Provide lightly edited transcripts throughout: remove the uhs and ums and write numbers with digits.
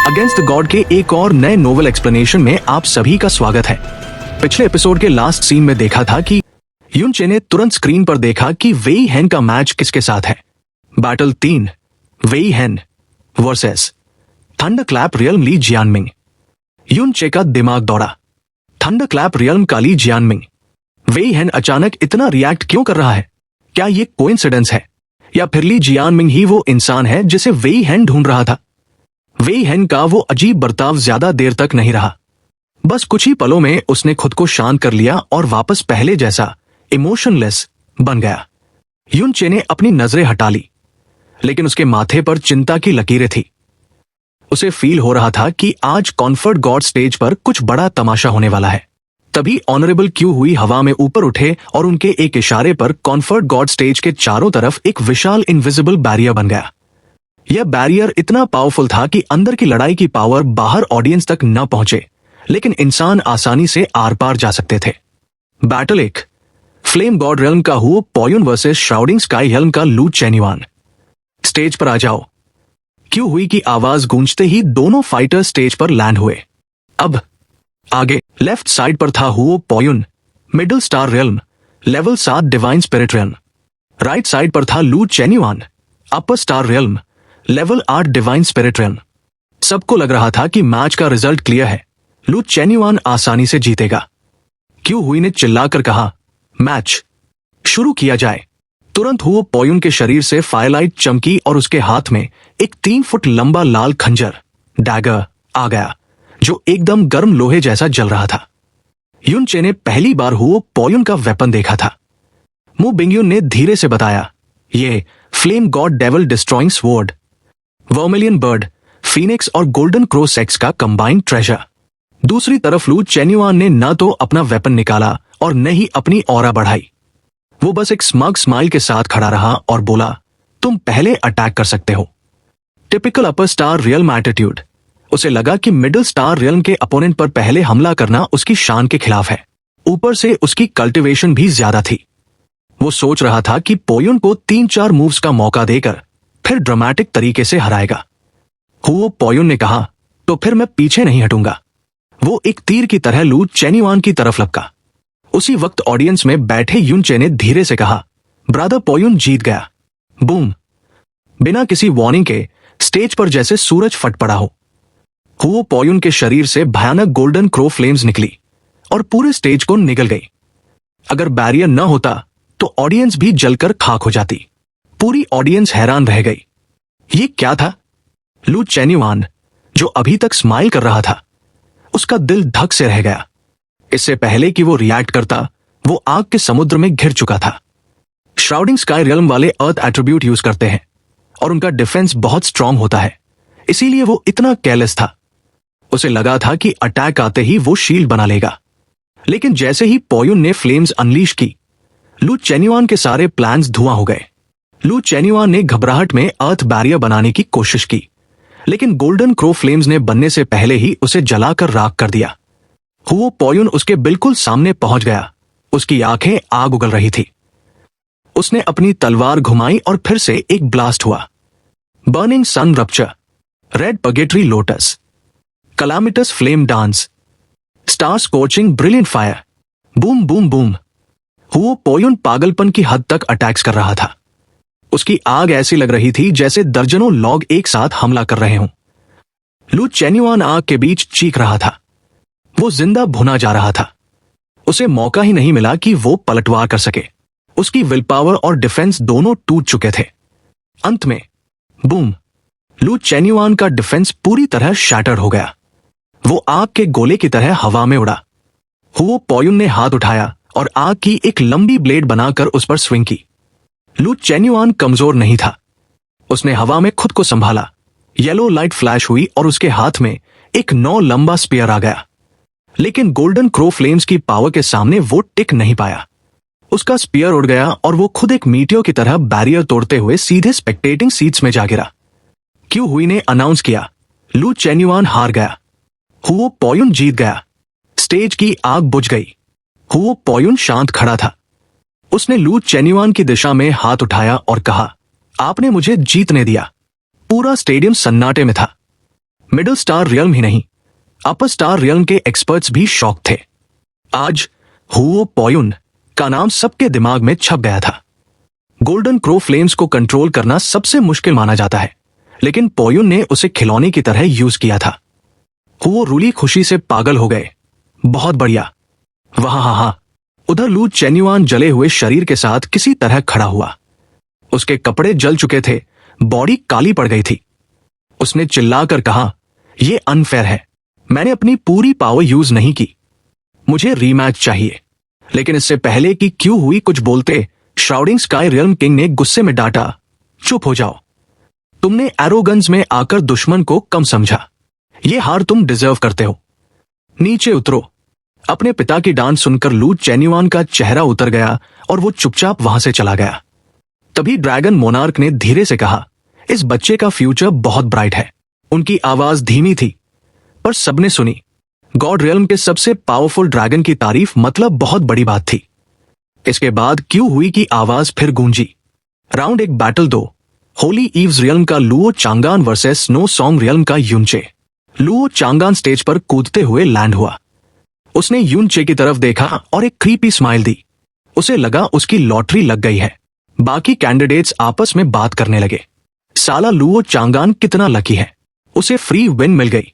Against the God के एक और नए नोवेल एक्सप्लेनेशन में आप सभी का स्वागत है। पिछले एपिसोड के लास्ट सीन में देखा था कि युन चे ने तुरंत स्क्रीन पर देखा कि वेई हेन का मैच किसके साथ है। बैटल 3 वेई हेन वर्सेस थंडरक्लैप रियल्म ली जियानमिंग। युन चे का दिमाग दौड़ा। थंडरक्लैप रियल्म का ली जियानमिंग वेई हेन अचानक इतना रिएक्ट क्यों कर रहा है? क्या ये कोइंसिडेंस है या फिर ली जियानमिंग ही वो इंसान है जिसे वेई हेन ढूंढ रहा था? वेई हेन का वो अजीब बर्ताव ज्यादा देर तक नहीं रहा। बस कुछ ही पलों में उसने खुद को शांत कर लिया और वापस पहले जैसा इमोशनलेस बन गया। युन चे ने अपनी नजरें हटा ली, लेकिन उसके माथे पर चिंता की लकीरें थी। उसे फील हो रहा था कि आज कॉन्फर्ट गॉड स्टेज पर कुछ बड़ा तमाशा होने वाला है। तभी ऑनरेबल क्यू हुई हवा में ऊपर उठे और उनके एक इशारे पर कॉन्फर्ट गॉड स्टेज के चारों तरफ एक विशाल इनविजिबल बैरियर बन गया। यह बैरियर इतना पावरफुल था कि अंदर की लड़ाई की पावर बाहर ऑडियंस तक न पहुंचे, लेकिन इंसान आसानी से आर पार जा सकते थे। बैटल 1 फ्लेम गॉड रेल्म का हुओ पॉयुन वर्सेस श्राउडिंग स्काई हेल्म का लू चेन्युआन। स्टेज पर आ जाओ। क्यू हुई की आवाज गूंजते ही दोनों फाइटर स्टेज पर लैंड हुए। अब आगे लेफ्ट साइड पर था Huo Poyun middle star realm level 7 divine spirit realm. Right side पर था Lu Chenyuan upper star realm level 8 divine spirit realm. सबको लग रहा था कि मैच का रिजल्ट क्लियर है, लू चेन्युआन आसानी से जीतेगा। क्यू हुई ने चिल्लाकर कहा, मैच शुरू किया जाए। तुरंत हुओ पॉयुन के शरीर से फायरलाइट चमकी और उसके हाथ में एक 3 फुट लंबा लाल खंजर डैगर आ गया, जो एकदम गर्म लोहे जैसा जल रहा था। युन चे ने पहली बार हुओ पॉयुन का वेपन देखा था। मु बिंगयुन ने धीरे से बताया, ये flame God devil destroying sword, vermilion bird, Phoenix और गोल्डन क्रो सेक्स का कंबाइंड ट्रेजर। दूसरी तरफ लू चेन्युआन ने न तो अपना वेपन निकाला और न ही अपनी ऑरा बढ़ाई। वो बस एक स्मग स्माइल के साथ खड़ा रहा और बोला, तुम पहले अटैक कर सकते हो। टिपिकल अपर स्टार रियल्म एटीट्यूड। उसे लगा कि मिडिल स्टार रियल्म के अपोनेंट पर पहले हमला करना उसकी शान के खिलाफ है। ऊपर से उसकी कल्टिवेशन भी ज्यादा थी। वो सोच रहा था कि पोयुन को 3-4 मूव्स का मौका देकर फिर ड्रामेटिक तरीके से हराएगा। हुओ पॉयुन ने कहा, तो फिर मैं पीछे नहीं हटूंगा। वो एक तीर की तरह लू चेन्युआन की तरफ लपका। उसी वक्त ऑडियंस में बैठे युन चे ने धीरे से कहा, ब्रदर पॉयुन जीत गया। बूम। बिना किसी वार्निंग के स्टेज पर जैसे सूरज फट पड़ा हो। हुओ पॉयुन के शरीर से भयानक गोल्डन क्रो फ्लेम्स निकली और पूरे स्टेज को निगल गई। अगर बैरियर न होता तो ऑडियंस भी जलकर खाक हो जाती। पूरी ऑडियंस हैरान रह गई। ये क्या था? लू चेन्युआन, जो अभी तक स्माइल कर रहा था, उसका दिल धक से रह गया। इससे पहले कि वो रिएक्ट करता, वो आग के समुद्र में घिर चुका था। श्राउडिंग स्काई रियल्म वाले अर्थ एट्रीब्यूट यूज करते हैं और उनका डिफेंस बहुत स्ट्रांग होता है, इसीलिए वो इतना केयरलेस था। उसे लगा था कि अटैक आते ही वो शील्ड बना लेगा, लेकिन जैसे ही पॉयुन ने फ्लेम्स अनलीश की, लू चेन्युआन के सारे प्लान्स धुआं हो गए। लू चेन्युआन ने घबराहट में अर्थ बैरियर बनाने की कोशिश की, लेकिन गोल्डन क्रो फ्लेम्स ने बनने से पहले ही उसे जलाकर राख कर दिया। हुओ पॉयुन उसके बिल्कुल सामने पहुंच गया। उसकी आंखें आग उगल रही थी। उसने अपनी तलवार घुमाई और फिर से एक ब्लास्ट हुआ। Burning sun rupture, red purgatory lotus, calamitous flame dance, star scorching brilliant fire, boom boom boom. Huo Poyun पागलपन की हद तक अटैक्स कर रहा था। उसकी आग ऐसी लग रही थी जैसे दर्जनों लॉग एक साथ हमला कर रहे हों। लू चेन्युआन आग के बीच चीख रहा था। वो जिंदा भुना जा रहा था। उसे मौका ही नहीं मिला कि वो पलटवार कर सके। उसकी विल पावर और डिफेंस दोनों टूट चुके थे। अंत में बूम, लू चेन्युआन का डिफेंस पूरी तरह शैटर्ड हो गया। वो आग के गोले की तरह हवा में उड़ा। हुओ पॉयुन ने हाथ उठाया और आग की एक लंबी ब्लेड बनाकर उस पर स्विंग की। लू चेन्युआन कमजोर नहीं था। उसने हवा में खुद को संभाला। येलो लाइट फ्लैश हुई और उसके हाथ में एक 9 लंबा स्पीयर आ गया, लेकिन गोल्डन क्रो फ्लेम्स की पावर के सामने वो टिक नहीं पाया। उसका स्पीयर उड़ गया और वो खुद एक मीटियोर की तरह बैरियर तोड़ते हुए सीधे स्पेक्टेटिंग सीट्स में जा गिरा। क्यू हुई ने अनाउंस किया, लू चेन्युआन हार गया। हुओ पॉयुन जीत गया। स्टेज की आग बुझ गई। हुओ पॉयुन शांत खड़ा था। उसने लू चेन्युआन की दिशा में हाथ उठाया और कहा, आपने मुझे जीतने दिया। पूरा स्टेडियम सन्नाटे में था। मिडिल स्टार रियल्म ही नहीं, अपर स्टार रियल्म के एक्सपर्ट्स भी शॉक थे। आज हुओ पॉयुन का नाम सबके दिमाग में छप गया था। गोल्डन क्रो फ्लेम्स को कंट्रोल करना सबसे मुश्किल माना जाता है, लेकिन पॉयुन ने उसे खिलौने की तरह यूज किया था। हुओ रूली खुशी से पागल हो गए। बहुत बढ़िया। वहां उधर लू चेन्युआन जले हुए शरीर के साथ किसी तरह खड़ा हुआ। उसके कपड़े जल चुके थे, बॉडी काली पड़ गई थी। उसने चिल्लाकर कहा, यह अनफेयर है। मैंने अपनी पूरी पावर यूज नहीं की। मुझे रीमैच चाहिए। लेकिन इससे पहले कि क्यों हुई कुछ बोलते, श्राउडिंग स्काई रियल्म किंग ने गुस्से में डांटा, चुप हो जाओ। तुमने एरोगन्स में आकर दुश्मन को कम समझा। यह हार तुम डिजर्व करते हो। नीचे उतरो। अपने पिता की डांट सुनकर लू चेन्युआन का चेहरा उतर गया और वो चुपचाप वहां से चला गया। तभी ड्रैगन मोनार्क ने धीरे से कहा, इस बच्चे का फ्यूचर बहुत ब्राइट है। उनकी आवाज धीमी थी, पर सबने सुनी। गॉड रियल्म के सबसे पावरफुल ड्रैगन की तारीफ मतलब बहुत बड़ी बात थी। इसके बाद क्यों हुई की आवाज फिर गूंजी। Round 1 battle 2, holy eves realm का Luo Changan versus snow song realm का यूनचे। लुओ चांगान स्टेज पर कूदते हुए लैंड हुआ। उसने यूनचे की तरफ देखा और एक क्रीपी स्माइल दी। उसे लगा उसकी लॉटरी लग गई है। बाकी कैंडिडेट्स आपस में बात करने लगे, साला लुओ चांगान कितना लकी है, उसे फ्री विन मिल गई।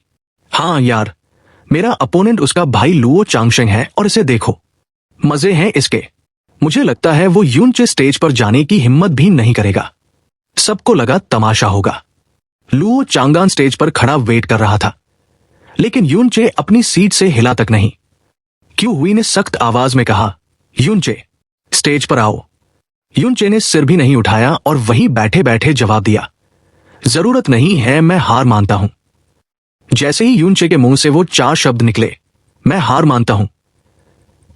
हाँ यार, मेरा अपोनेंट उसका भाई लुओ चांगशेंग है और इसे देखो, मजे हैं इसके। मुझे लगता है वो यूनचे स्टेज पर जाने की हिम्मत भी नहीं करेगा। सबको लगा तमाशा होगा। लुओ चांगान स्टेज पर खड़ा वेट कर रहा था, लेकिन यूनचे अपनी सीट से हिला तक नहीं। क्यों हुई ने सख्त आवाज में कहा, यूनचे स्टेज पर आओ। यूनचे ने सिर भी नहीं उठाया और वहीं बैठे बैठे जवाब दिया, जरूरत नहीं है, मैं हार मानता हूं। जैसे ही यूनचे के मुंह से वो 4 शब्द निकले, मैं हार मानता हूं,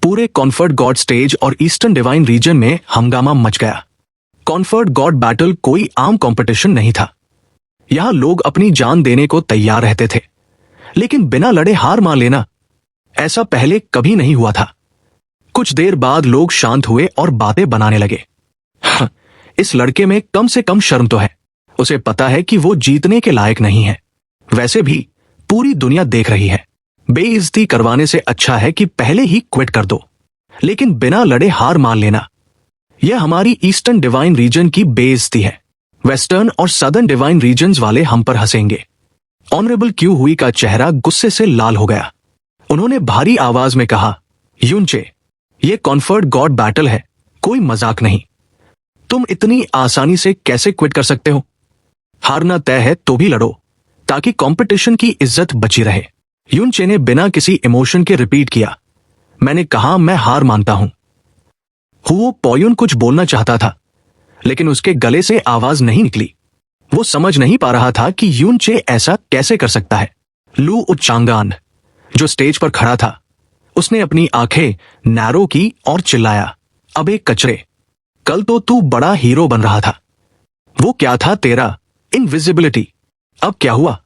पूरे कॉन्फर्ट गॉड स्टेज और ईस्टर्न डिवाइन रीजन में हंगामा मच गया। कॉन्फर्ट गॉड बैटल कोई आम कंपटीशन नहीं था। यहां लोग अपनी जान देने को तैयार रहते थे, लेकिन बिना लड़े हार मान लेना, ऐसा पहले कभी नहीं हुआ था। कुछ देर बाद लोग शांत हुए और बातें बनाने लगे। इस लड़के में कम से कम शर्म तो है। उसे पता है कि वो जीतने के लायक नहीं है। वैसे भी पूरी दुनिया देख रही है। बेइज्जती करवाने से अच्छा है कि पहले ही क्विट कर दो। लेकिन बिना लड़े हार मान लेना, यह हमारी ईस्टर्न डिवाइन रीजन की बेइज्जती है। वेस्टर्न और सदर्न डिवाइन रीजन्स वाले हम पर हंसेंगे। ऑनरेबल क्यू हुई का चेहरा गुस्से से लाल हो गया। उन्होंने भारी आवाज में कहा, यूनचे, यह कॉन्फर्ट गॉड बैटल है, कोई मजाक नहीं। तुम इतनी आसानी से कैसे क्विट कर सकते हो? हारना तय है तो भी लड़ो, ताकि कंपटीशन की इज्जत बची रहे। यूनचे ने बिना किसी इमोशन के रिपीट किया, मैंने कहा मैं हार मानता हूं। हुओ पॉयुन कुछ बोलना चाहता था, लेकिन उसके गले से आवाज नहीं निकली। वो समझ नहीं पा रहा था कि यूनचे ऐसा कैसे कर सकता है। लू चांगान, जो स्टेज पर खड़ा था, उसने अपनी आंखें नैरो की और चिल्लाया, अबे कचरे, कल तो तू बड़ा हीरो बन रहा था। वो क्या था तेरा इनविजिबिलिटी, अब क्या हुआ?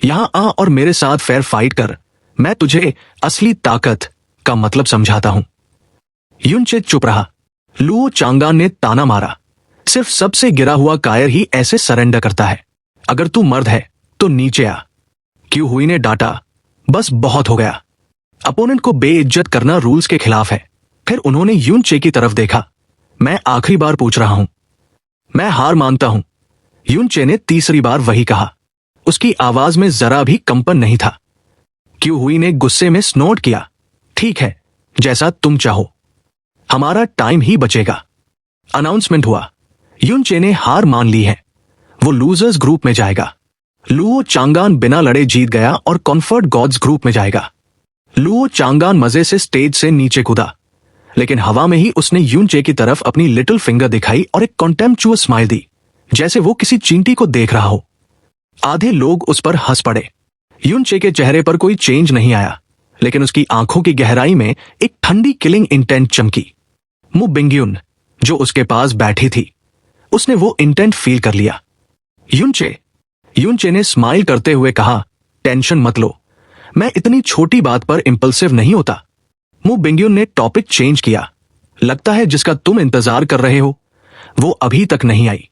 यहां आ और मेरे साथ फेयर फाइट कर, मैं तुझे असली ताकत का मतलब समझाता हूं। यूनचे चुप रहा। लुओ चांगान ने ताना मारा, सिर्फ सबसे गिरा हुआ कायर ही ऐसे सरेंडर करता है। अगर तू मर्द है तो नीचे आ। क्यू हुई ने डांटा, बस बहुत हो गया। अपोनेंट को बेइज्जत करना रूल्स के खिलाफ है। फिर उन्होंने यूनचे की तरफ देखा, मैं आखिरी बार पूछ रहा हूं, मैं हार मानता हूं। यूनचे ने तीसरी बार वही कहा। उसकी आवाज में जरा भी कंपन नहीं था। क्यू हुई ने गुस्से में स्नोट किया, ठीक है, जैसा तुम चाहो, हमारा टाइम ही बचेगा। अनाउंसमेंट हुआ, यूनचे ने हार मान ली है। वो लूजर्स ग्रुप में जाएगा। लुओ चांगान बिना लड़े जीत गया और कॉन्फर्ट गॉड्स ग्रुप में जाएगा। लुओ चांगान मजे से स्टेज से नीचे कूदा, लेकिन हवा में ही उसने यूनचे की तरफ अपनी लिटिल फिंगर दिखाई और एक कॉन्टेम्पचुअस स्माइल दी, जैसे वो किसी चींटी को देख रहा हो। आधे लोग उस पर हंस पड़े। यूनचे के चेहरे पर कोई चेंज नहीं आया, लेकिन उसकी आंखों की गहराई में एक ठंडी किलिंग इंटेंट चमकी। मु बिंग्यून, जो उसके पास बैठी थी, उसने वो इंटेंट फील कर लिया। यूनचे ने स्माइल करते हुए कहा, टेंशन मत लो, मैं इतनी छोटी बात पर इंपल्सिव नहीं होता। मु बिंग्यून ने टॉपिक चेंज किया, लगता है जिसका तुम इंतजार कर रहे हो वो अभी तक नहीं आई।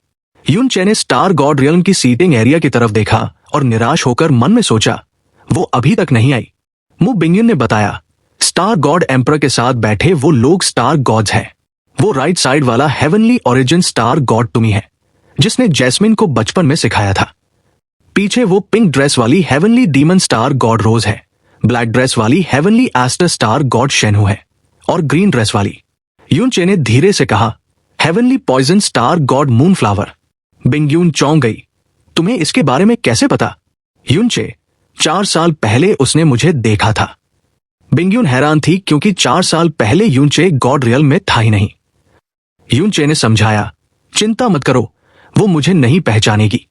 यूनचे ने स्टार गॉड रियल्म की सीटिंग एरिया की तरफ देखा और निराश होकर मन में सोचा, वो अभी तक नहीं आई। मु बिंगयुन ने बताया, स्टार गॉड एम्पर के साथ बैठे वो लोग स्टार गॉड्स हैं। वो राइट साइड वाला हेवनली ओरिजिन स्टार गॉड तुमी है, जिसने जैस्मिन को बचपन में सिखाया था। पीछे वो पिंक ड्रेस वाली हेवनली डीमन स्टार गॉड रोज है, ब्लैक ड्रेस वाली हेवनली एस्टर स्टार गॉड शेनहू है, और ग्रीन ड्रेस वाली, यूनचे ने धीरे से कहा, हेवनली पॉइजन स्टार गॉड मूनफ्लावर। बिंगयुन चौंक गई। तुम्हें इसके बारे में कैसे पता? यूनचे, 4 साल पहले उसने मुझे देखा था। बिंगयुन हैरान थी क्योंकि 4 साल पहले यूनचे गॉड रियल में था ही नहीं। यूनचे ने समझाया, चिंता मत करो, वो मुझे नहीं पहचानेगी।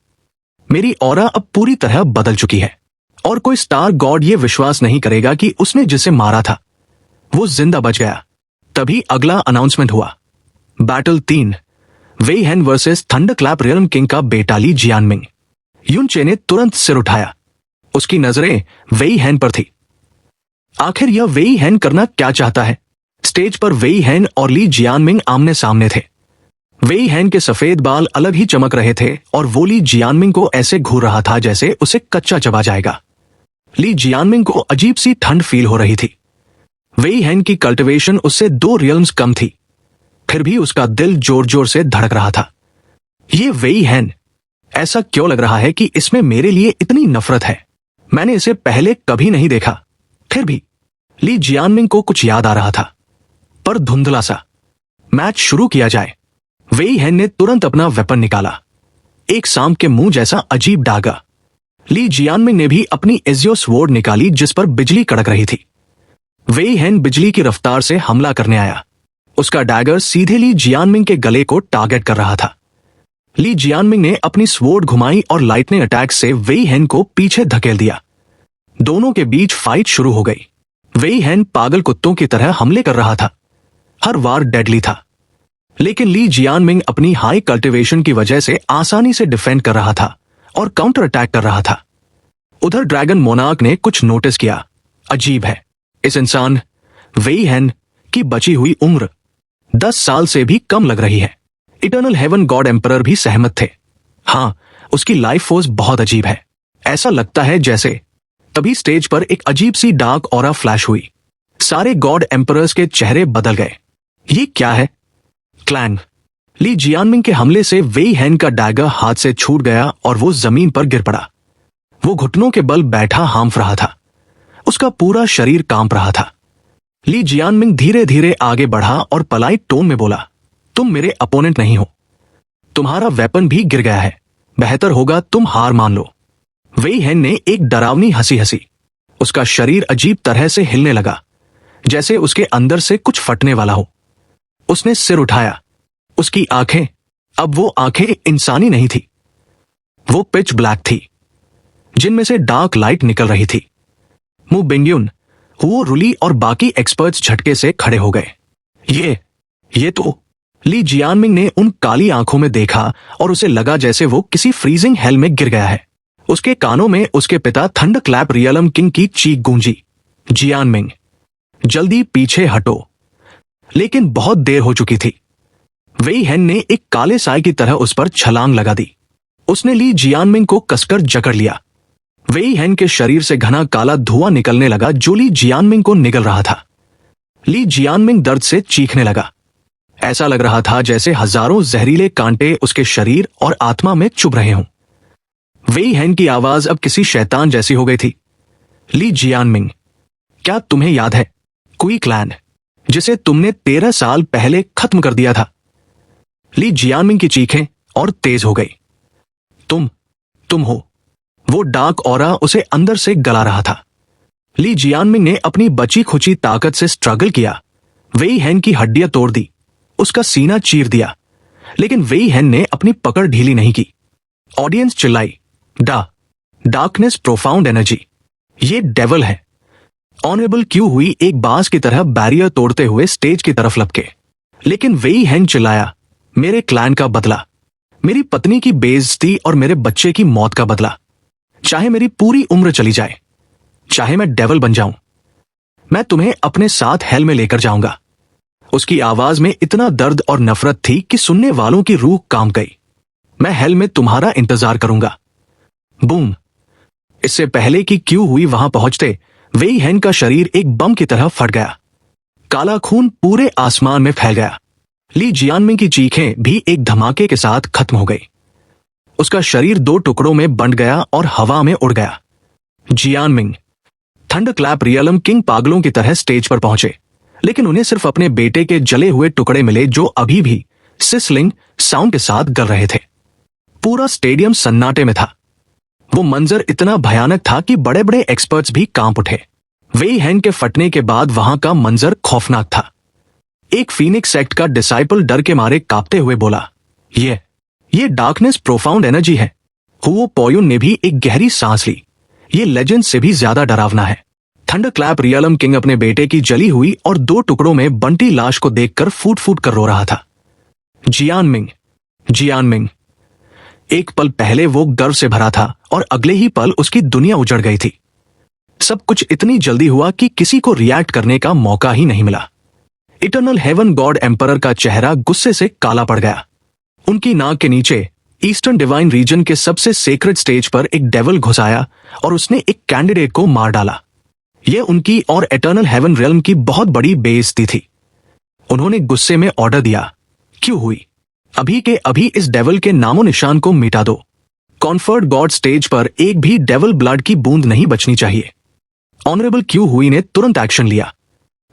मेरी ऑरा अब पूरी तरह बदल चुकी है और कोई स्टार गॉड ये विश्वास नहीं करेगा कि उसने जिसे मारा था वो जिंदा बच गया। तभी अगला अनाउंसमेंट हुआ, बैटल 3, वेई हेन वर्सेस थंडरक्लैप रियल्म किंग का बेटा ली जियानमिंग। यूनचे ने तुरंत सिर उठाया। उसकी नजरें वेई हेन पर थी। आखिर यह वेई हेन करना क्या चाहता है? स्टेज पर वेई हेन और ली जियानमिंग आमने सामने थे। वेई हेन के सफेद बाल अलग ही चमक रहे थे और वो ली जियानमिंग को ऐसे घूर रहा था जैसे उसे कच्चा चबा जाएगा। ली जियानमिंग को अजीब सी ठंड फील हो रही थी। वेई हेन की कल्टिवेशन उससे 2 रियल्म्स कम थी, फिर भी उसका दिल जोर जोर से धड़क रहा था। ये वेई हेन, ऐसा क्यों लग रहा है कि इसमें मेरे लिए इतनी नफरत है? मैंने इसे पहले कभी नहीं देखा। फिर भी ली जियानमिंग को कुछ याद आ रहा था, पर धुंधला सा। मैच शुरू किया जाए। वेई हेन ने तुरंत अपना वेपन निकाला, एक सांप के मुंह जैसा अजीब डागा। ली जियानमिंग ने भी अपनी एजियो स्वॉर्ड निकाली जिस पर बिजली कड़क रही थी। वेई हेन बिजली की रफ्तार से हमला करने आया। उसका डैगर सीधे ली जियानमिंग के गले को टारगेट कर रहा था। ली जियानमिंग ने अपनी स्वॉर्ड घुमाई और लाइटनिंग अटैक से वेई हेन को पीछे धकेल दिया। दोनों के बीच फाइट शुरू हो गई। वेई हेन पागल कुत्तों की तरह हमले कर रहा था, हर वार डेडली था, लेकिन ली जियानमिंग अपनी हाई कल्टिवेशन की वजह से आसानी से डिफेंड कर रहा था और काउंटर अटैक कर रहा था। उधर ड्रैगन मोनार्क ने कुछ नोटिस किया। अजीब है, इस इंसान वेई हेन की बची हुई उम्र 10 साल से भी कम लग रही है। इटर्नल हेवन गॉड एम्परर भी सहमत थे। हाँ, उसकी लाइफ फोर्स बहुत अजीब है, ऐसा लगता है जैसे। तभी स्टेज पर एक अजीब सी डार्क ऑरा फ्लैश हुई। सारे गॉड एम्परर्स के चेहरे बदल गए। ये क्या है? क्लैंग। ली जियानमिंग के हमले से वेई हेन का डैगर हाथ से छूट गया और वो जमीन पर गिर पड़ा। वो घुटनों के बल बैठा हांफ रहा था, उसका पूरा शरीर कांप रहा था। ली जियानमिंग धीरे धीरे आगे बढ़ा और पलाइट टोन में बोला, तुम मेरे अपोनेंट नहीं हो, तुम्हारा वेपन भी गिर गया है, बेहतर होगा तुम हार मान लो। वेई हेन ने एक डरावनी हंसी हंसी। उसका शरीर अजीब तरह से हिलने लगा, जैसे उसके अंदर से कुछ फटने वाला हो। उसने सिर उठाया। उसकी आंखें, अब वो आंखें इंसानी नहीं थी, वो पिच ब्लैक थी, जिनमें से डार्क लाइट निकल रही थी। मु बिंगयुन, हुओ रुली और बाकी एक्सपर्ट्स झटके से खड़े हो गए। ये तो। ली जियानमिंग ने उन काली आंखों में देखा और उसे लगा जैसे वो किसी फ्रीजिंग हेल में गिर गया है। उसके कानों में उसके पिता थंडरक्लैप रियल्म किंग की चीख गूंजी, जियानमिंग, जल्दी पीछे हटो। लेकिन बहुत देर हो चुकी थी। वेई हेन ने एक काले साए की तरह उस पर छलांग लगा दी। उसने ली जियानमिंग को कसकर जकड़ लिया। वेई हेन के शरीर से घना काला धुआं निकलने लगा जो ली जियानमिंग को निगल रहा था। ली जियानमिंग दर्द से चीखने लगा। ऐसा लग रहा था जैसे हजारों जहरीले कांटे उसके शरीर और आत्मा में चुभ रहे हों। वेई हेन की आवाज अब किसी शैतान जैसी हो गई थी। ली जियानमिंग, क्या तुम्हें याद है कुई क्लैन, जिसे तुमने 13 साल पहले खत्म कर दिया था? ली जियानमिंग की चीखें और तेज हो गई। तुम हो। वो डार्क ऑरा उसे अंदर से गला रहा था। ली जियानमिंग ने अपनी बची खुची ताकत से स्ट्रगल किया। वेई हेन की हड्डियां तोड़ दी, उसका सीना चीर दिया, लेकिन वेई हेन ने अपनी पकड़ ढीली नहीं की। ऑडियंस चिल्लाई, डार्कनेस प्रोफाउंड एनर्जी, ये डेविल है। ऑनरेबल क्यू हुई एक बांस की तरह बैरियर तोड़ते हुए स्टेज की तरफ लपके। लेकिन वेई हेन चिल्लाया, मेरे क्लैन का बदला, मेरी पत्नी की बेइज्जती और मेरे बच्चे की मौत का बदला। चाहे मेरी पूरी उम्र चली जाए, चाहे मैं डेविल बन जाऊं, मैं तुम्हें अपने साथ हेल में लेकर जाऊंगा। उसकी आवाज में इतना दर्द और नफरत थी कि सुनने वालों की रूह कांप गई। मैं हेल में तुम्हारा इंतजार करूंगा। बूम। इससे पहले कि क्यू हुई वहां पहुंचते, वेई हेन का शरीर एक बम की तरह फट गया। काला खून पूरे आसमान में फैल गया। ली जियानमिंग की चीखें भी एक धमाके के साथ खत्म हो गई। उसका शरीर 2 टुकड़ों में बंट गया और हवा में उड़ गया। जियानमिंग, थंडरक्लैप रियलम किंग पागलों की तरह स्टेज पर पहुंचे, लेकिन उन्हें सिर्फ अपने बेटे के जले हुए टुकड़े मिले जो अभी भी सिसलिंग साउंड के साथ गल रहे थे। पूरा स्टेडियम सन्नाटे में था। वो मंजर इतना भयानक था कि बड़े बड़े एक्सपर्ट्स भी कांप उठे। वेई हेन के फटने के बाद वहां का मंजर खौफनाक था। एक फीनिक्स सेक्ट का डिसाइपल डर के मारे कांपते हुए बोला, ये डार्कनेस प्रोफाउंड एनर्जी है। हुओ पोयुन ने भी एक गहरी सांस ली। ये लेजेंड से भी ज्यादा डरावना है। थंडरक्लैप रियलम किंग अपने बेटे की जली हुई और 2 टुकड़ों में बंटी लाश को देखकर फूट फूट कर रो रहा था। जियानमिंग। एक पल पहले वो गर्व से भरा था और अगले ही पल उसकी दुनिया उजड़ गई थी। सब कुछ इतनी जल्दी हुआ कि किसी को रिएक्ट करने का मौका ही नहीं मिला। इटर्नल हेवन गॉड एम्परर का चेहरा गुस्से से काला पड़ गया। उनकी नाक के नीचे ईस्टर्न डिवाइन रीजन के सबसे सेक्रेड स्टेज पर एक डेविल घुस आया और उसने एक कैंडिडेट को मार डाला। यह उनकी और एटर्नल हेवन रियल्म की बहुत बड़ी बेइज्जती थी। उन्होंने गुस्से में ऑर्डर दिया, क्यों हुई, अभी के अभी इस डेविल के नामो निशान को मिटा दो। कॉन्फर्ट गॉड स्टेज पर एक भी डेविल ब्लड की बूंद नहीं बचनी चाहिए। ऑनरेबल क्यू हुई ने तुरंत एक्शन लिया।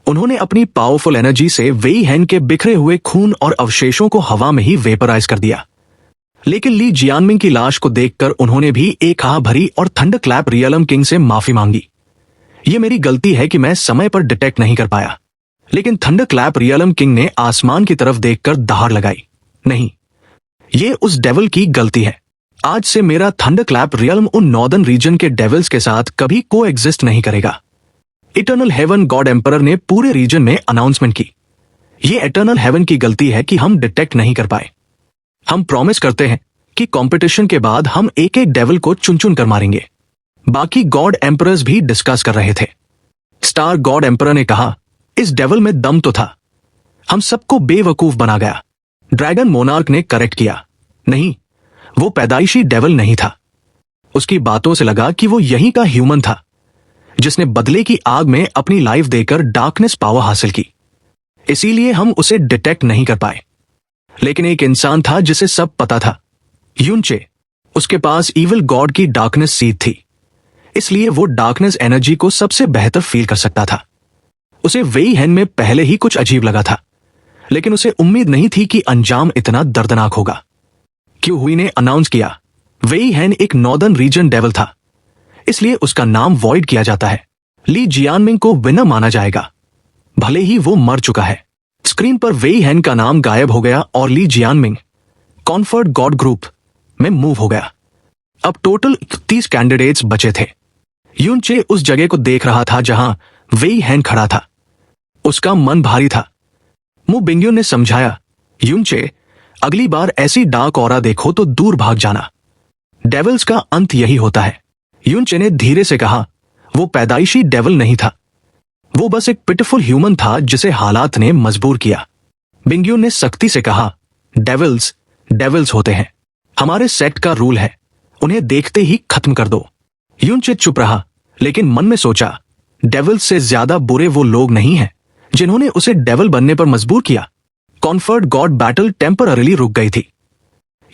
उन्होंने अपनी पावरफुल एनर्जी से वेई हेन के बिखरे हुए खून और अवशेषों को हवा में ही वेपराइज कर दिया। लेकिन ली जियानमिंग की लाश को देखकर उन्होंने भी एक आह भरी और थंडरक्लैप रियलम किंग से माफी मांगी। यह मेरी गलती है कि मैं समय पर डिटेक्ट नहीं कर पाया। लेकिन थंडरक्लैप रियलम किंग ने आसमान की तरफ देखकर दहाड़ लगाई, नहीं, यह उस डेविल की गलती है। आज से मेरा थंडरक्लैप रियल्म उन नॉर्दर्न रीजन के डेविल्स के साथ कभी को एग्जिस्ट नहीं करेगा। इटर्नल हेवन गॉड एम्परर ने पूरे रीजन में अनाउंसमेंट की, यह इटर्नल हेवन की गलती है कि हम डिटेक्ट नहीं कर पाए। हम प्रॉमिस करते हैं कि कंपटीशन के बाद हम एक एक डेविल को चुन चुन कर मारेंगे। बाकी गॉड एम्परर्स भी डिस्कस कर रहे थे। स्टार गॉड एम्परर ने कहा, इस डेविल में दम तो था, हम सबको बेवकूफ बना गया। ड्रैगन मोनार्क ने करेक्ट किया, नहीं, वो पैदाइशी डेविल नहीं था। उसकी बातों से लगा कि वो यहीं का ह्यूमन था, जिसने बदले की आग में अपनी लाइफ देकर डार्कनेस पावर हासिल की। इसीलिए हम उसे डिटेक्ट नहीं कर पाए। लेकिन एक इंसान था जिसे सब पता था, यूनचे। उसके पास इविल गॉड की डार्कनेस सीड थी, इसलिए वो डार्कनेस एनर्जी को सबसे बेहतर फील कर सकता था। उसे वेई हेन में पहले ही कुछ अजीब लगा था, लेकिन उसे उम्मीद नहीं थी कि अंजाम इतना दर्दनाक होगा। क्यू हुई ने अनाउंस किया, वेई हेन एक नॉर्दर्न रीजन डेविल था, इसलिए उसका नाम वॉइड किया जाता है। ली जियानमिंग को विनर माना जाएगा, भले ही वो मर चुका है। स्क्रीन पर वेई हेन का नाम गायब हो गया और ली जियानमिंग कॉन्फर्ट गॉड ग्रुप में मूव हो गया। अब टोटल 31 कैंडिडेट्स बचे थे। यूनचे उस जगह को देख रहा था जहां वेई हेन खड़ा था। उसका मन भारी था। मु बिंग्यून ने समझाया, यूनचे, अगली बार ऐसी डार्क ऑरा देखो तो दूर भाग जाना। डेविल्स का अंत यही होता है। यूनचे ने धीरे से कहा, वो पैदाइशी डेविल नहीं था, वो बस एक पिटिफुल ह्यूमन था जिसे हालात ने मजबूर किया। बिंग्यून ने सख्ती से कहा, डेविल्स होते हैं, हमारे सेक्ट का रूल है, उन्हें देखते ही खत्म कर दो। यूनचे चुप रहा, लेकिन मन में सोचा, डेविल्स से ज्यादा बुरे वो लोग नहीं हैं जिन्होंने उसे डेविल बनने पर मजबूर किया। कॉन्फर्ट गॉड बैटल टेम्पररीली रुक गई थी।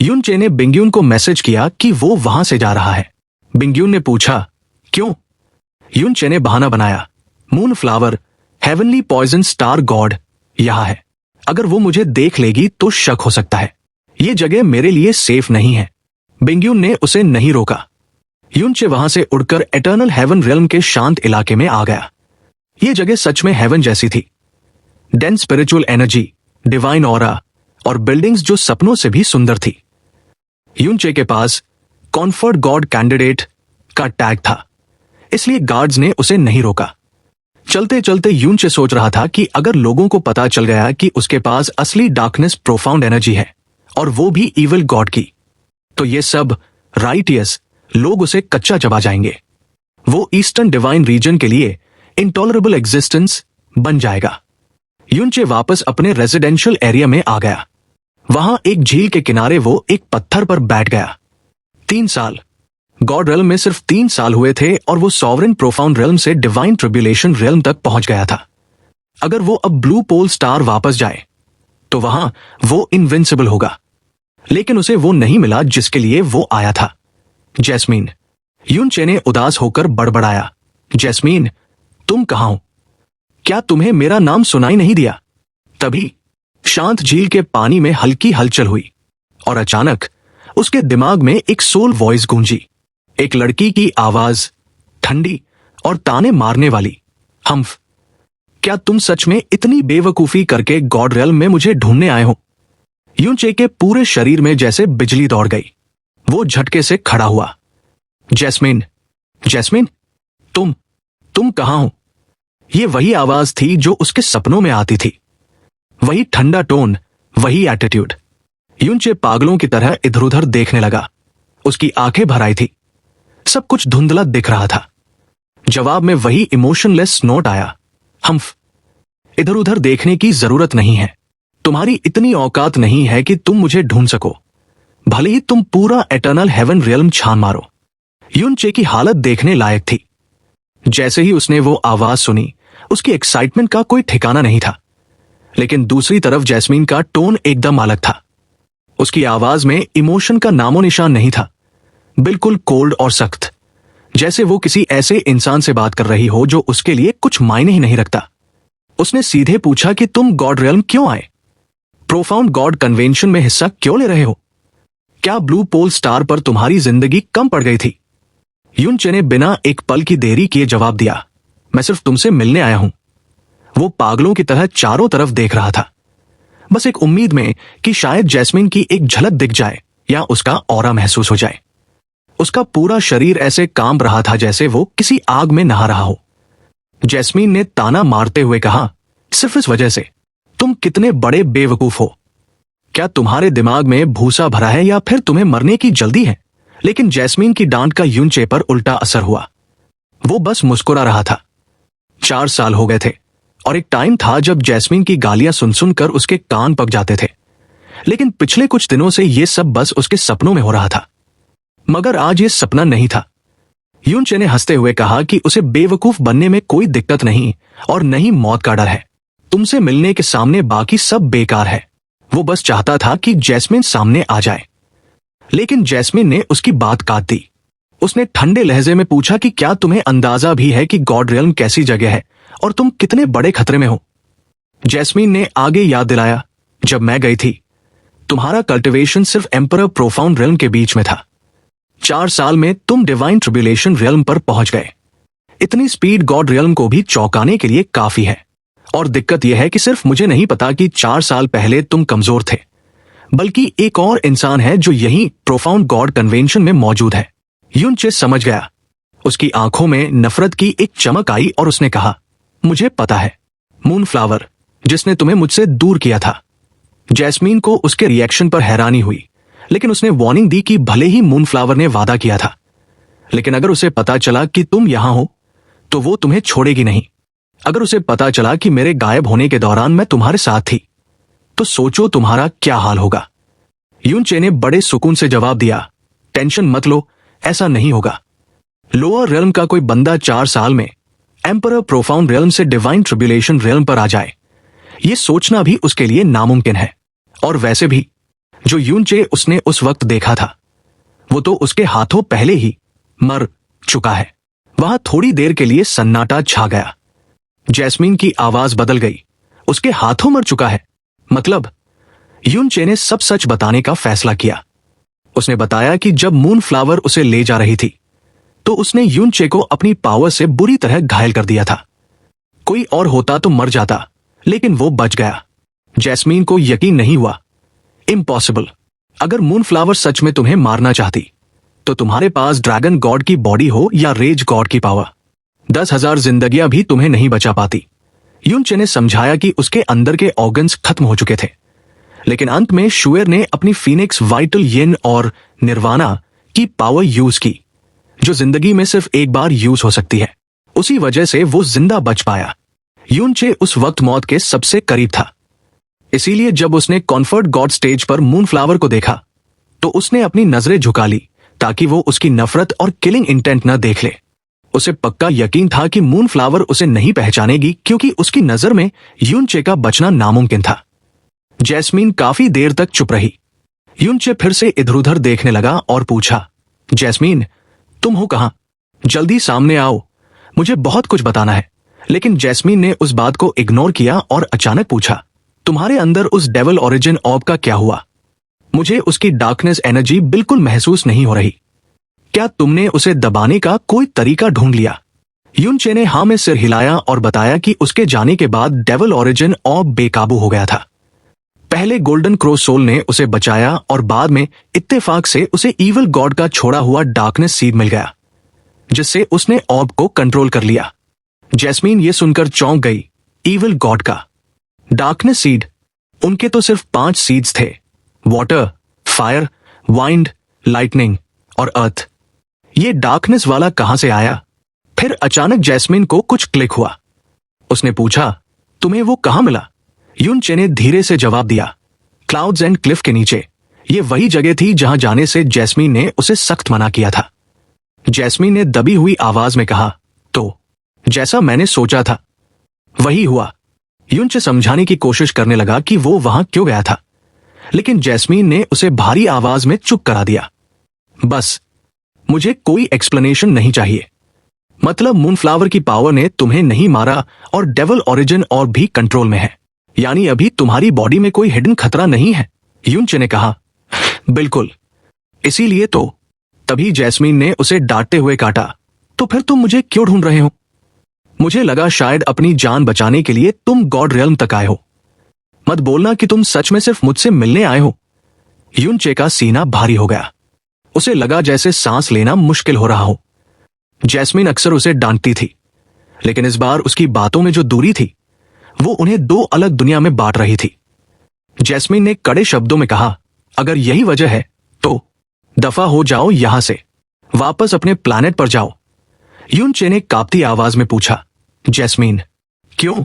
यूनचे ने बिंग्यून को मैसेज किया कि वो वहां से जा रहा है। बिंग्यून ने पूछा, क्यों? यूनचे ने बहाना बनाया, moon flower, heavenly poison star god यहां है, अगर वो मुझे देख लेगी तो शक हो सकता है। ये जगह मेरे लिए सेफ नहीं है। बिंग्यून ने उसे नहीं रोका। यूनचे वहां से उड़कर एटर्नल हेवन रियल्म के शांत इलाके में आ गया। ये जगह सच में हेवन जैसी थी। Dense spiritual energy, divine aura और बिल्डिंग्स जो सपनों से भी सुंदर थी। यूनचे के पास कॉन्फर्ट गॉड कैंडिडेट का टैग था, इसलिए गार्ड्स ने उसे नहीं रोका। चलते चलते यूनचे सोच रहा था कि अगर लोगों को पता चल गया कि उसके पास असली डार्कनेस प्रोफाउंड एनर्जी है और वो भी इविल गॉड की, तो ये सब राइटियस लोग उसे कच्चा चबा जाएंगे। वो ईस्टर्न डिवाइन रीजन के लिए इंटॉलरेबल एग्जिस्टेंस बन जाएगा। यूनचे वापस अपने रेजिडेंशियल एरिया में आ गया। वहां एक झील के किनारे वो एक पत्थर पर बैठ गया। 3 साल गॉड रेल्म में सिर्फ 3 साल हुए थे और वो सॉवरेन प्रोफाउंड रेल्म से डिवाइन ट्रिब्यूलेशन रेल्म तक पहुंच गया था। अगर वो अब ब्लू पोल स्टार वापस जाए तो वहां वो इनविंसिबल होगा, लेकिन उसे वो नहीं मिला जिसके लिए वो आया था। जैस्मीन। यून चे ने उदास होकर बड़बड़ाया, जैस्मीन, तुम कहां हो? क्या तुम्हें मेरा नाम सुनाई नहीं दिया? तभी शांत झील के पानी में हल्की हलचल हुई और अचानक उसके दिमाग में एक सोल वॉइस गूंजी। एक लड़की की आवाज, ठंडी और ताने मारने वाली। हम्फ, क्या तुम सच में इतनी बेवकूफी करके गॉड रेल्म में मुझे ढूंढने आए हो? यून चे के पूरे शरीर में जैसे बिजली दौड़ गई। वो झटके से खड़ा हुआ। जैस्मीन, जैस्मीन, तुम कहां हो? ये वही आवाज थी जो उसके सपनों में आती थी। वही ठंडा टोन, वही एटीट्यूड। यून चे पागलों की तरह इधर उधर देखने लगा। उसकी आंखें भर आई थी। सब कुछ धुंधला दिख रहा था। जवाब में वही इमोशनलेस नोट आया, हम्फ, इधर उधर देखने की जरूरत नहीं है। तुम्हारी इतनी औकात नहीं है कि तुम मुझे ढूंढ सको, भले ही तुम पूरा एटर्नल हेवन रियल्म छान मारो। यून चे की हालत देखने लायक थी। जैसे ही उसने वो आवाज सुनी, उसकी एक्साइटमेंट का कोई ठिकाना नहीं था। लेकिन दूसरी तरफ जैस्मीन का टोन एकदम अलग था। उसकी आवाज में इमोशन का नामो निशान नहीं था। बिल्कुल कोल्ड और सख्त, जैसे वो किसी ऐसे इंसान से बात कर रही हो जो उसके लिए कुछ मायने ही नहीं रखता। उसने सीधे पूछा कि तुम गॉड रियल्म क्यों आए? प्रोफाउंड गॉड कन्वेंशन में हिस्सा क्यों ले रहे हो? क्या ब्लू पोल स्टार पर तुम्हारी जिंदगी कम पड़ गई थी? यून चे ने बिना एक पल की देरी किए जवाब दिया, मैं सिर्फ तुमसे मिलने आया हूं। वो पागलों की तरह चारों तरफ देख रहा था, बस एक उम्मीद में कि शायद जैस्मीन की एक झलक दिख जाए या उसका ऑरा महसूस हो जाए। उसका पूरा शरीर ऐसे कांप रहा था जैसे वो किसी आग में नहा रहा हो। जैस्मीन ने ताना मारते हुए कहा, सिर्फ इस वजह से? तुम कितने बड़े बेवकूफ हो। क्या तुम्हारे दिमाग में भूसा भरा है या फिर तुम्हें मरने की जल्दी है? लेकिन जैस्मीन की डांट का यून चे पर उल्टा असर हुआ। वो बस मुस्कुरा रहा था। 4 साल हो गए थे और एक टाइम था जब जैस्मीन की गालियां सुन सुनकर उसके कान पक जाते थे। लेकिन पिछले कुछ दिनों से ये सब बस उसके सपनों में हो रहा था। मगर आज ये सपना नहीं था। यून चे ने हंसते हुए कहा कि उसे बेवकूफ बनने में कोई दिक्कत नहीं और नहीं मौत का डर है। तुमसे मिलने के सामने बाकी सब बेकार है। वो बस चाहता था कि जैस्मीन सामने आ जाए। लेकिन जैस्मीन ने उसकी बात काट दी। उसने ठंडे लहजे में पूछा कि क्या तुम्हें अंदाजा भी है कि गॉड रियल्म कैसी जगह है और तुम कितने बड़े खतरे में हो? जैस्मीन ने आगे याद दिलाया, जब मैं गई थी तुम्हारा कल्टिवेशन सिर्फ एम्परर प्रोफाउंड रियल्म के बीच में था। 4 साल में तुम डिवाइन ट्रिब्यूलेशन रियल्म पर पहुंच गए। इतनी स्पीड गॉड रियल्म को भी चौंकाने के लिए काफी है। और दिक्कत यह है कि सिर्फ मुझे नहीं पता कि 4 साल पहले तुम कमजोर थे, बल्कि एक और इंसान है जो यही प्रोफाउंड गॉड कन्वेंशन में मौजूद है। यून चे समझ गया। उसकी आंखों में नफरत की एक चमक आई और उसने कहा, मुझे पता है, मूनफ्लावर, जिसने तुम्हें मुझसे दूर किया था। जैस्मीन को उसके रिएक्शन पर हैरानी हुई, लेकिन उसने वार्निंग दी कि भले ही मूनफ्लावर ने वादा किया था, लेकिन अगर उसे पता चला कि तुम यहां हो तो वो तुम्हें छोड़ेगी नहीं। अगर उसे पता चला कि मेरे गायब होने के दौरान मैं तुम्हारे साथ थी, तो सोचो तुम्हारा क्या हाल होगा। यून चे ने बड़े सुकून से जवाब दिया, टेंशन मत लो, ऐसा नहीं होगा। लोअर रियल्म का कोई बंदा 4 साल में एम्परर प्रोफाउंड रियल्म से डिवाइन ट्रिब्यूलेशन रियल्म पर आ जाए, ये सोचना भी उसके लिए नामुमकिन है। और वैसे भी जो यून चे उसने उस वक्त देखा था, वो तो उसके हाथों पहले ही मर चुका है। वहां थोड़ी देर के लिए सन्नाटा छा गया। जैस्मीन की आवाज बदल गई, उसके हाथों मर चुका है मतलब? यून चे ने सब सच बताने का फैसला किया। उसने बताया कि जब मूनफ्लावर उसे ले जा रही थी तो उसने यून चे को अपनी पावर से बुरी तरह घायल कर दिया था। कोई और होता तो मर जाता, लेकिन वो बच गया। जैस्मीन को यकीन नहीं हुआ। इम्पॉसिबल। अगर मूनफ्लावर सच में तुम्हें मारना चाहती तो तुम्हारे पास ड्रैगन गॉड की बॉडी हो या रेज गॉड की पावर, 10,000 जिंदगियां भी तुम्हें नहीं बचा पाती। यून चे ने समझाया कि उसके अंदर के ऑर्गन्स खत्म हो चुके थे, लेकिन अंत में शुएर ने अपनी फीनिक्स वाइटल येन और निर्वाणा की पावर यूज की, जो जिंदगी में सिर्फ एक बार यूज हो सकती है। उसी वजह से वो जिंदा बच पाया। यून चे उस वक्त मौत के सबसे करीब था। इसीलिए जब उसने कॉन्फर्ट गॉड स्टेज पर मूनफ्लावर को देखा तो उसने अपनी नजरें झुका ली ताकि वो उसकी नफरत और किलिंग इंटेंट न देख ले। उसे पक्का यकीन था कि मूनफ्लावर उसे नहीं पहचानेगी क्योंकि उसकी नजर में यूनचे का बचना नामुमकिन था। जैस्मीन काफी देर तक चुप रही। यूनचे फिर से इधर उधर देखने लगा और पूछा, जैस्मीन, तुम हो कहाँ? जल्दी सामने आओ, मुझे बहुत कुछ बताना है। लेकिन जैस्मीन ने उस बात को इग्नोर किया और अचानक पूछा, तुम्हारे अंदर उस डेविल ओरिजिन ऑर्ब का क्या हुआ? मुझे उसकी डार्कनेस एनर्जी बिल्कुल महसूस नहीं हो रही। क्या तुमने उसे दबाने का कोई तरीका ढूंढ लिया? यूनचे ने हाँ में सिर हिलाया और बताया कि उसके जाने के बाद डेविल ओरिजिन ऑर्ब बेकाबू हो गया था। पहले गोल्डन क्रो सोल ने उसे बचाया और बाद में इत्तेफाक से उसे ईविल गॉड का छोड़ा हुआ डार्कनेस सीड मिल गया, जिससे उसने ऑर्ब को कंट्रोल कर लिया। जैस्मीन ये सुनकर चौंक गई। ईविल गॉड का डार्कनेस सीड? उनके तो सिर्फ 5 सीड्स थे, वाटर, फायर, वाइंड, लाइटनिंग और अर्थ। ये डार्कनेस वाला कहां से आया? फिर अचानक जैस्मीन को कुछ क्लिक हुआ। उसने पूछा, तुम्हें वो कहां मिला? यूनचे ने धीरे से जवाब दिया, क्लाउड्स एंड क्लिफ के नीचे। ये वही जगह थी जहां जाने से जैस्मीन ने उसे सख्त मना किया था। जैस्मीन ने दबी हुई आवाज में कहा, तो जैसा मैंने सोचा था वही हुआ। यूनचे समझाने की कोशिश करने लगा कि वो वहां क्यों गया था, लेकिन जैस्मीन ने उसे भारी आवाज में चुप करा दिया। बस, मुझे कोई एक्सप्लेनेशन नहीं चाहिए। मतलब मूनफ्लावर की पावर ने तुम्हें नहीं मारा और डेविल ओरिजिन और भी कंट्रोल में है, यानी अभी तुम्हारी बॉडी में कोई हिडन खतरा नहीं है? यूनचे ने कहा, बिल्कुल, इसीलिए तो। तभी जैस्मीन ने उसे डांटते हुए काटा, तो फिर तुम मुझे क्यों ढूंढ रहे हो? मुझे लगा शायद अपनी जान बचाने के लिए तुम गॉड रियल्म तक आए हो। मत बोलना कि तुम सच में सिर्फ मुझसे मिलने आए हो। यूनचे का सीना भारी हो गया। उसे लगा जैसे सांस लेना मुश्किल हो रहा हो। जैस्मीन अक्सर उसे डांटती थी, लेकिन इस बार उसकी बातों में जो दूरी थी वो उन्हें 2 अलग दुनिया में बांट रही थी। जैस्मीन ने कड़े शब्दों में कहा, अगर यही वजह है तो दफा हो जाओ यहां से, वापस अपने प्लैनेट पर जाओ। यूनचे ने कांपती आवाज में पूछा, जैस्मीन, क्यों?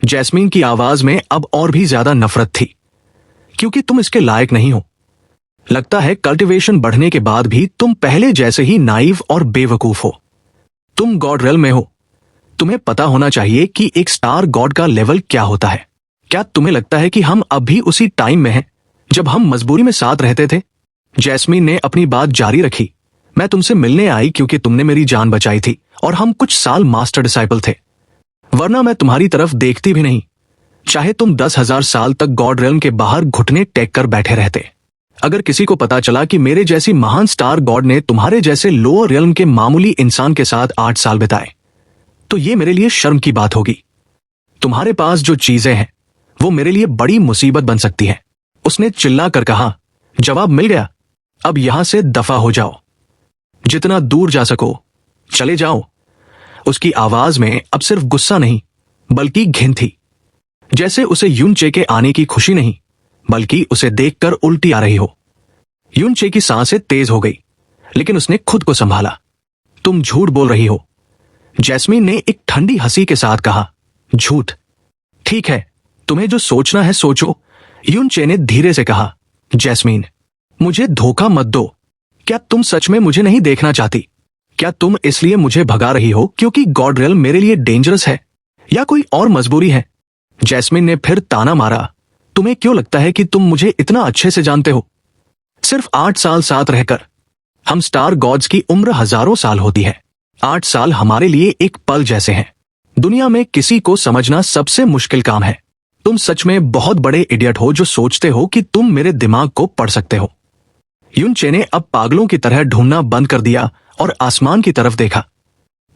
जैस्मीन की आवाज में अब और भी ज्यादा नफरत थी। क्योंकि तुम इसके लायक नहीं हो। लगता है कल्टीवेशन बढ़ने के बाद भी तुम पहले जैसे ही नाइव और बेवकूफ हो। तुम गॉड रियल्म में हो। तुम्हें पता होना चाहिए कि एक स्टार गॉड का लेवल क्या होता है। क्या तुम्हें लगता है कि हम अब भी उसी टाइम में हैं जब हम मजबूरी में साथ रहते थे? जैस्मीन ने अपनी बात जारी रखी, मैं तुमसे मिलने आई क्योंकि तुमने मेरी जान बचाई थी और हम कुछ साल मास्टर डिसाइपल थे, वरना मैं तुम्हारी तरफ देखती भी नहीं, चाहे तुम 10,000 साल तक गॉड रियल्म के बाहर घुटने टेक कर बैठे रहते। अगर किसी को पता चला कि मेरे जैसी महान स्टार गॉड ने तुम्हारे जैसे लोअर रियल्म के मामूली इंसान के साथ 8 साल बिताए, तो ये मेरे लिए शर्म की बात होगी। तुम्हारे पास जो चीजें हैं वो मेरे लिए बड़ी मुसीबत बन सकती है। उसने चिल्ला कर कहा, जवाब मिल गया, अब यहां से दफा हो जाओ। जितना दूर जा सको चले जाओ। उसकी आवाज में अब सिर्फ गुस्सा नहीं बल्कि घिन थी, जैसे उसे यूनचे के आने की खुशी नहीं बल्कि उसे देखकर उल्टी आ रही हो। यूनचे की सांसें तेज हो गई, लेकिन उसने खुद को संभाला। तुम झूठ बोल रही हो। जैस्मीन ने एक ठंडी हंसी के साथ कहा, झूठ? ठीक है, तुम्हें जो सोचना है सोचो। यूनचे ने धीरे से कहा, जैस्मीन, मुझे धोखा मत दो। क्या तुम सच में मुझे नहीं देखना चाहती? क्या तुम इसलिए मुझे भगा रही हो क्योंकि गॉड रियल्म मेरे लिए डेंजरस है, या कोई और मजबूरी है? जैस्मीन ने फिर ताना मारा, तुम्हें क्यों लगता है कि तुम मुझे इतना अच्छे से जानते हो? सिर्फ 8 साल साथ रहकर। हम स्टार गॉड्स की उम्र हजारों साल होती है। 8 साल हमारे लिए एक पल जैसे हैं। दुनिया में किसी को समझना सबसे मुश्किल काम है। तुम सच में बहुत बड़े इडियट हो जो सोचते हो कि तुम मेरे दिमाग को पढ़ सकते हो। यूनचे ने अब पागलों की तरह ढूंढना बंद कर दिया और आसमान की तरफ देखा।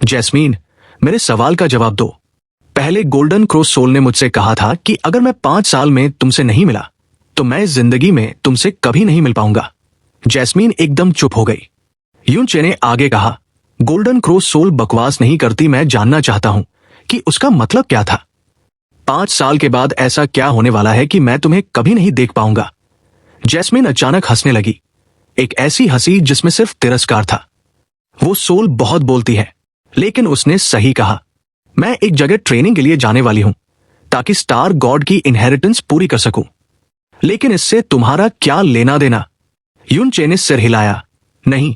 जैस्मीन, मेरे सवाल का जवाब दो। पहले गोल्डन क्रो सोल ने मुझसे कहा था कि अगर मैं 5 साल में तुमसे नहीं मिला तो मैं जिंदगी में तुमसे कभी नहीं मिल पाऊंगा। जैस्मीन एकदम चुप हो गई। यूनचे ने आगे कहा, गोल्डन क्रो सोल बकवास नहीं करती। मैं जानना चाहता हूं कि उसका मतलब क्या था। 5 साल के बाद ऐसा क्या होने वाला है कि मैं तुम्हें कभी नहीं देख पाऊंगा? जैस्मीन अचानक हंसने लगी, एक ऐसी हंसी जिसमें सिर्फ तिरस्कार था। वो सोल बहुत बोलती है, लेकिन उसने सही कहा। मैं एक जगह ट्रेनिंग के लिए जाने वाली हूं ताकि स्टार गॉड की इनहेरिटेंस पूरी कर सकूं। लेकिन इससे तुम्हारा क्या लेना देना? यूनचे ने सिर हिलाया, नहीं,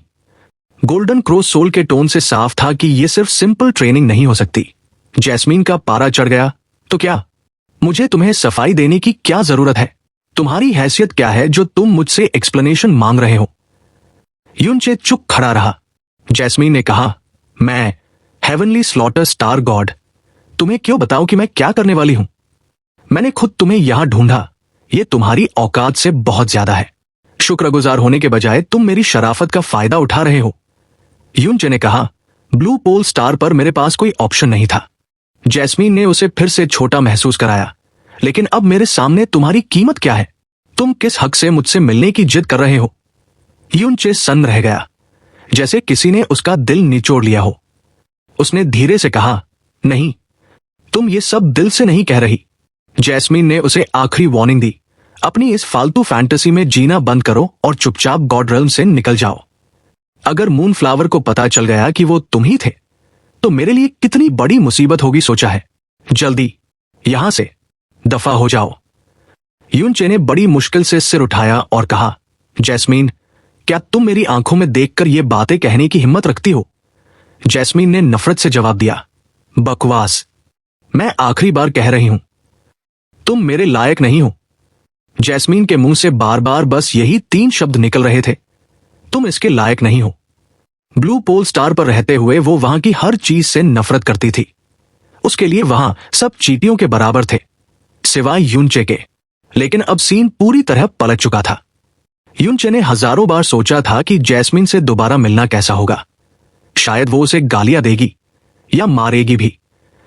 गोल्डन क्रो सोल के टोन से साफ था कि यह सिर्फ सिंपल ट्रेनिंग नहीं हो सकती। जैस्मीन का पारा चढ़ गया। तो क्या मुझे तुम्हें सफाई देने की क्या जरूरत है? तुम्हारी हैसियत क्या है जो तुम मुझसे एक्सप्लेनेशन मांग रहे हो? यूनचे चुप खड़ा रहा। जैस्मीन ने कहा, मैं हेवनली स्लॉटर स्टार गॉड, तुम्हें क्यों बताऊं कि मैं क्या करने वाली हूं? मैंने खुद तुम्हें यहां ढूंढा। यह तुम्हारी औकात से बहुत ज्यादा है। शुक्रगुजार होने के बजाय तुम मेरी शराफत का फायदा उठा रहे हो। यूनचे ने कहा, ब्लू पोल स्टार पर मेरे पास कोई ऑप्शन नहीं था। जैस्मीन ने उसे फिर से छोटा महसूस कराया। लेकिन अब मेरे सामने तुम्हारी कीमत क्या है? तुम किस हक से मुझसे मिलने की जिद कर रहे हो? यूनचे सन्न रह गया, जैसे किसी ने उसका दिल निचोड़ लिया हो। उसने धीरे से कहा, नहीं, तुम ये सब दिल से नहीं कह रही। जैस्मीन ने उसे आखिरी वार्निंग दी, अपनी इस फालतू फैंटेसी में जीना बंद करो और चुपचाप गॉड रेल्म से निकल जाओ। अगर मूनफ्लावर को पता चल गया कि वो तुम ही थे तो मेरे लिए कितनी बड़ी मुसीबत होगी सोचा है। जल्दी यहां से दफा हो जाओ। यूनचे ने बड़ी मुश्किल से सिर उठाया और कहा, जैस्मीन, क्या तुम मेरी आंखों में देखकर ये बातें कहने की हिम्मत रखती हो? जैस्मीन ने नफरत से जवाब दिया, बकवास। मैं आखिरी बार कह रही हूं, तुम मेरे लायक नहीं हो। जैस्मीन के मुंह से बार बार बस यही 3 शब्द निकल रहे थे, तुम इसके लायक नहीं हो। ब्लू पोल स्टार पर रहते हुए वो वहां की हर चीज से नफरत करती थी। उसके लिए वहां सब चींटियों के बराबर थे, सिवाय यूनचे के। लेकिन अब सीन पूरी तरह पलट चुका था। यूनचे ने हजारों बार सोचा था कि जैस्मीन से दोबारा मिलना कैसा होगा। शायद वो उसे गालियां देगी या मारेगी भी,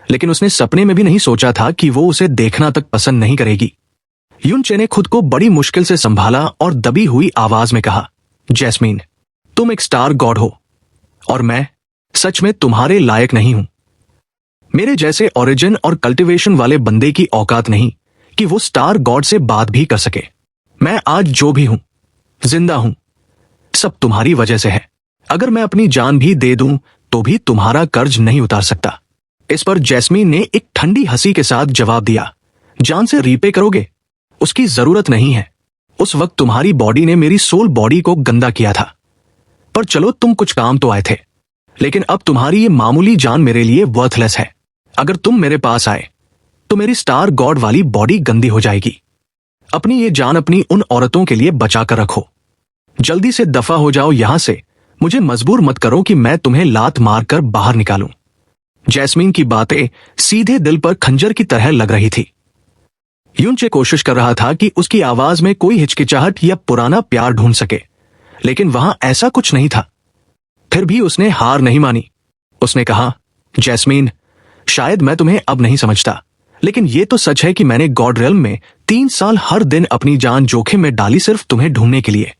लेकिन उसने सपने में भी नहीं सोचा था कि वो उसे देखना तक पसंद नहीं करेगी। यूनचे ने खुद को बड़ी मुश्किल से संभाला और दबी हुई आवाज में कहा, जैस्मीन, तुम एक स्टार गॉड हो और मैं सच में तुम्हारे लायक नहीं हूं। मेरे जैसे ओरिजिन और कल्टीवेशन वाले बंदे की औकात नहीं कि वो स्टार गॉड से बात भी कर सके। मैं आज जो भी हूं, जिंदा हूं, सब तुम्हारी वजह से है। अगर मैं अपनी जान भी दे दूं तो भी तुम्हारा कर्ज नहीं उतार सकता। इस पर जैस्मीन ने एक ठंडी हंसी के साथ जवाब दिया, जान से रीपे करोगे? उसकी जरूरत नहीं है। उस वक्त तुम्हारी बॉडी ने मेरी सोल बॉडी को गंदा किया था। पर चलो, तुम कुछ काम तो आए थे। लेकिन अब तुम्हारी ये मामूली जान मेरे लिए वर्थलेस है। अगर तुम मेरे पास आए तो मेरी स्टार गॉड वाली बॉडी गंदी हो जाएगी। अपनी ये जान अपनी उन औरतों के लिए बचा कर रखो। जल्दी से दफा हो जाओ यहां से। मुझे मजबूर मत करो कि मैं तुम्हें लात मारकर बाहर निकालूं। जैस्मीन की बातें सीधे दिल पर खंजर की तरह लग रही थी। यूनचे कोशिश कर रहा था कि उसकी आवाज में कोई हिचकिचाहट या पुराना प्यार ढूंढ सके, लेकिन वहां ऐसा कुछ नहीं था। फिर भी उसने हार नहीं मानी। उसने कहा, जैस्मीन, शायद मैं तुम्हें अब नहीं समझता, लेकिन यह तो सच है कि मैंने गॉड रेल्म में 3 साल हर दिन अपनी जान जोखिम में डाली सिर्फ तुम्हें ढूंढने के लिए।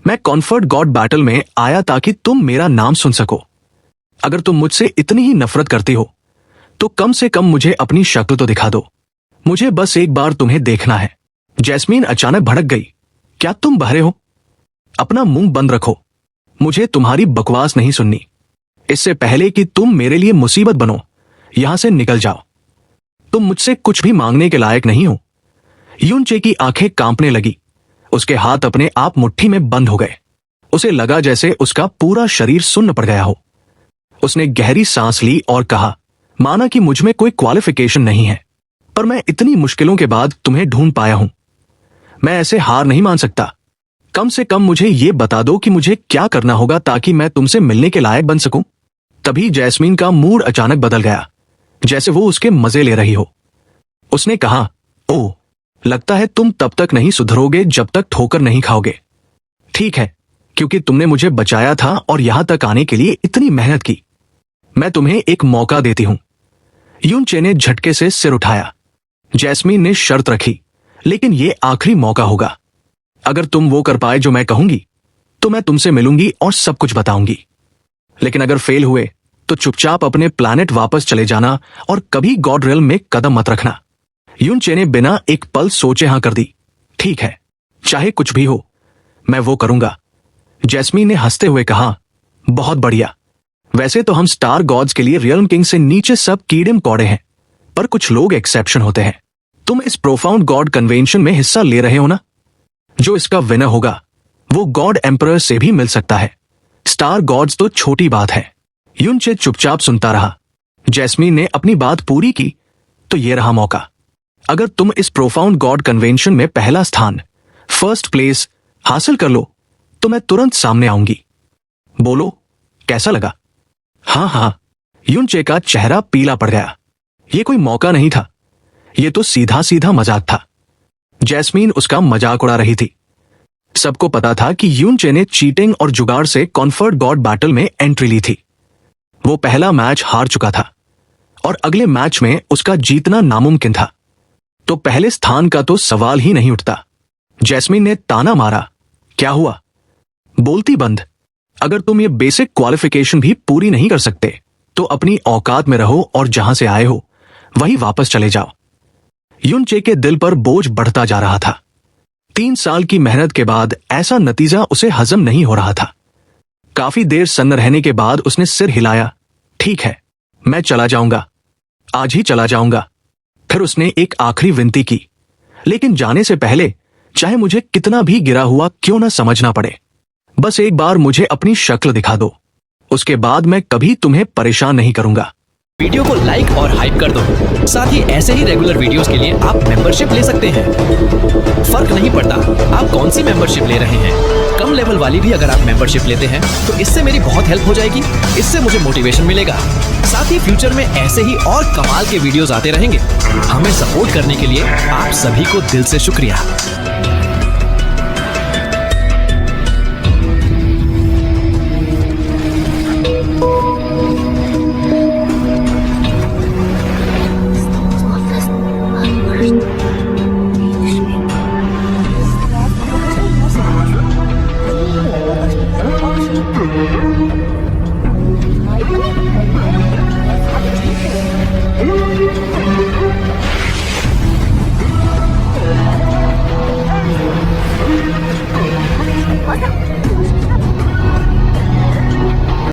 मैं कॉन्फर्ट गॉड बैटल में आया ताकि तुम मेरा नाम सुन सको। अगर तुम मुझसे इतनी ही नफरत करती हो तो कम से कम मुझे अपनी शक्ल तो दिखा दो। मुझे बस एक बार तुम्हें देखना है। जैस्मीन अचानक भड़क गई, क्या तुम बहरे हो? अपना मुंह बंद रखो। मुझे तुम्हारी बकवास नहीं सुननी। इससे पहले कि तुम मेरे लिए मुसीबत बनो, यहां से निकल जाओ। तुम मुझसे कुछ भी मांगने के लायक नहीं हो। यूनचे की आंखें कांपने लगी। उसके हाथ अपने आप मुट्ठी में बंद हो गए। उसे लगा जैसे उसका पूरा शरीर सुन्न पड़ गया हो। उसने गहरी सांस ली और कहा, माना कि मुझ में कोई क्वालिफिकेशन नहीं है, पर मैं इतनी मुश्किलों के बाद तुम्हें ढूंढ पाया हूं। मैं ऐसे हार नहीं मान सकता। कम से कम मुझे यह बता दो कि मुझे क्या करना होगा ताकि मैं तुमसे मिलने के लायक बन सकूं। तभी जैस्मीन का मूड अचानक बदल गया, जैसे वो उसके मजे ले रही हो। उसने कहा, ओह, लगता है तुम तब तक नहीं सुधरोगे जब तक ठोकर नहीं खाओगे। ठीक है, क्योंकि तुमने मुझे बचाया था और यहां तक आने के लिए इतनी मेहनत की, मैं तुम्हें एक मौका देती हूं। यूनचे ने झटके से सिर उठाया। जैस्मीन ने शर्त रखी, लेकिन यह आखिरी मौका होगा। अगर तुम वो कर पाए जो मैं कहूंगी तो मैं तुमसे मिलूंगी और सब कुछ बताऊंगी। लेकिन अगर फेल हुए तो चुपचाप अपने प्लैनेट वापस चले जाना और कभी गॉड रेल्म में कदम मत रखना। यूनचे ने बिना एक पल सोचे हां कर दी। ठीक है, चाहे कुछ भी हो, मैं वो करूंगा। जैस्मीन ने हंसते हुए कहा, बहुत बढ़िया। वैसे तो हम स्टार गॉड्स के लिए रियल्म किंग से नीचे सब कीड़े मकोड़े हैं, पर कुछ लोग एक्सेप्शन होते हैं। तुम इस प्रोफाउंड गॉड कन्वेंशन में हिस्सा ले रहे हो ना? जो इसका विनर होगा वो गॉड एम्परर से भी मिल सकता है। स्टार गॉड्स तो छोटी बात है। युनचे चुपचाप सुनता रहा। जैस्मीन ने अपनी बात पूरी की तो ये रहा मौका। अगर तुम इस प्रोफाउंड गॉड कन्वेंशन में पहला स्थान, फर्स्ट प्लेस हासिल कर लो तो मैं तुरंत सामने आऊंगी। बोलो, कैसा लगा? हाँ हाँ, युनचे का चेहरा पीला पड़ गया। ये कोई मौका नहीं था, ये तो सीधा सीधा मजाक था। जैस्मीन उसका मजाक उड़ा रही थी। सबको पता था कि युनचे ने चीटिंग और जुगाड़ से कॉन्फर्ट गॉड बैटल में एंट्री ली थी। वो पहला मैच हार चुका था और अगले मैच में उसका जीतना नामुमकिन था, तो पहले स्थान का तो सवाल ही नहीं उठता। जैस्मीन ने ताना मारा, क्या हुआ? बोलती बंद। अगर तुम ये बेसिक क्वालिफिकेशन भी पूरी नहीं कर सकते तो अपनी औकात में रहो और जहां से आए हो वहीं वापस चले जाओ। युनचे के दिल पर बोझ बढ़ता जा रहा था। 3 साल की मेहनत के बाद ऐसा नतीजा उसे हजम नहीं हो रहा था। काफी देर सन्न रहने के बाद उसने सिर हिलाया। ठीक है, मैं चला जाऊंगा, आज ही चला जाऊंगा। फिर उसने एक आखिरी विनती की, लेकिन जाने से पहले चाहे मुझे कितना भी गिरा हुआ क्यों ना समझना पड़े, बस एक बार मुझे अपनी शक्ल दिखा दो, उसके बाद मैं कभी तुम्हें परेशान नहीं करूंगा। वीडियो को लाइक और हाइप कर दो। साथ ही ऐसे ही रेगुलर वीडियोस के लिए आप मेंबरशिप ले सकते हैं। फर्क नहीं पड़ता आप कौन सी मेंबरशिप ले रहे हैं, कम लेवल वाली भी अगर आप मेंबरशिप लेते हैं तो इससे मेरी बहुत हेल्प हो जाएगी। इससे मुझे मोटिवेशन मिलेगा। साथ ही फ्यूचर में ऐसे ही और कमाल के वीडियोस आते रहेंगे। हमें सपोर्ट करने के लिए आप सभी को दिल से शुक्रिया।